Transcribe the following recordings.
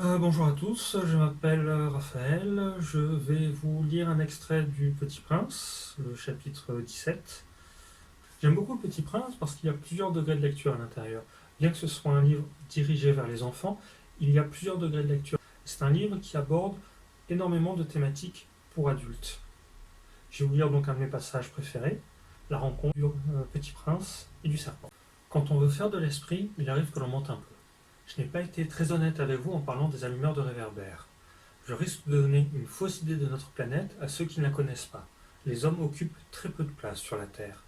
Bonjour à tous, je m'appelle Raphaël, je vais vous lire un extrait du Petit Prince, le chapitre 17. J'aime beaucoup le Petit Prince parce qu'il y a plusieurs degrés de lecture à l'intérieur. Bien que ce soit un livre dirigé vers les enfants, il y a plusieurs degrés de lecture. C'est un livre qui aborde énormément de thématiques pour adultes. Je vais vous lire donc un de mes passages préférés, la rencontre du Petit Prince et du serpent. Quand on veut faire de l'esprit, il arrive que l'on mente un peu. Je n'ai pas été très honnête avec vous en parlant des allumeurs de réverbères. Je risque de donner une fausse idée de notre planète à ceux qui ne la connaissent pas. Les hommes occupent très peu de place sur la Terre.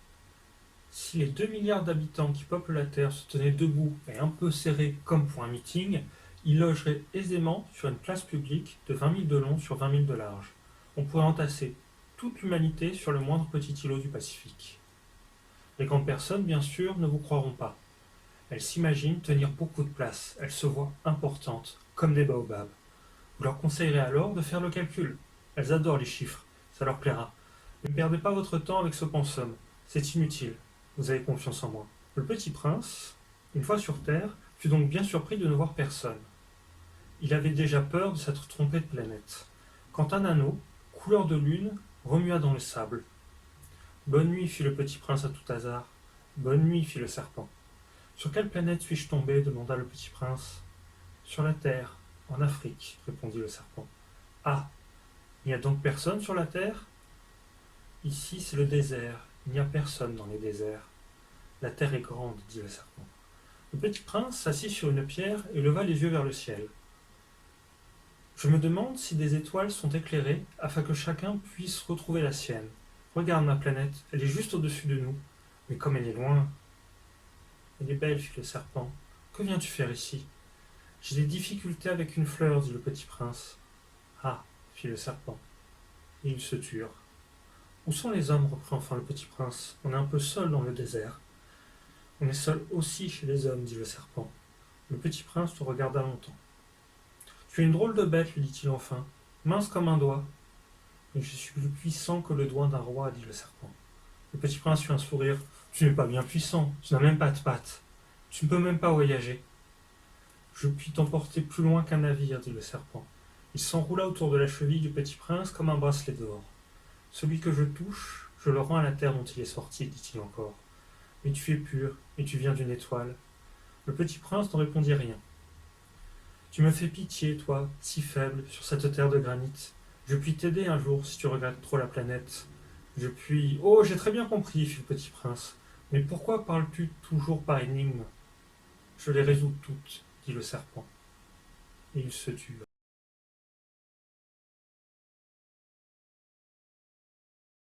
Si les 2 milliards d'habitants qui peuplent la Terre se tenaient debout et un peu serrés comme pour un meeting, ils logeraient aisément sur une place publique de 20 000 de long sur 20 000 de large. On pourrait entasser toute l'humanité sur le moindre petit îlot du Pacifique. Les grandes personnes, bien sûr, ne vous croiront pas. Elles s'imaginent tenir beaucoup de place, elles se voient importantes, comme des baobabs. Vous leur conseillerez alors de faire le calcul. Elles adorent les chiffres, ça leur plaira. Ne perdez pas votre temps avec ce pensum, c'est inutile. Vous avez confiance en moi. Le petit prince, une fois sur Terre, fut donc bien surpris de ne voir personne. Il avait déjà peur de s'être trompé de planète. Quand un anneau, couleur de lune, remua dans le sable. Bonne nuit, fit le petit prince à tout hasard. Bonne nuit, fit le serpent. Sur quelle planète suis-je tombé demanda le petit prince. Sur la Terre, en Afrique, répondit le serpent. Ah, il n'y a donc personne sur la Terre? Ici, c'est le désert. Il n'y a personne dans les déserts. La Terre est grande, dit le serpent. Le petit prince s'assit sur une pierre et leva les yeux vers le ciel. Je me demande si des étoiles sont éclairées afin que chacun puisse retrouver la sienne. Regarde ma planète, elle est juste au-dessus de nous. Mais comme elle est loin. Elle est belle, fit le serpent. Que viens-tu faire ici? J'ai des difficultés avec une fleur, dit le petit prince. Ah, fit le serpent. Et ils se turent. Où sont les hommes reprit enfin le petit prince. On est un peu seul dans le désert. On est seul aussi chez les hommes, dit le serpent. Le petit prince le regarda longtemps. Tu es une drôle de bête, lui dit-il enfin, mince comme un doigt. Mais je suis plus puissant que le doigt d'un roi, dit le serpent. Le petit prince eut un sourire. Tu n'es pas bien puissant, tu n'as même pas de pattes. Tu ne peux même pas voyager. Je puis t'emporter plus loin qu'un navire, dit le serpent. Il s'enroula autour de la cheville du petit prince comme un bracelet d'or. Celui que je touche, je le rends à la terre dont il est sorti, dit-il encore. Mais tu es pur, et tu viens d'une étoile. Le petit prince ne répondit rien. Tu me fais pitié, toi, si faible, sur cette terre de granit. Je puis t'aider un jour si tu regrettes trop la planète. Je puis. Oh, j'ai très bien compris, fit le petit prince. Mais pourquoi parles-tu toujours par énigmes? Je les résous toutes, dit le serpent. Et il se tut.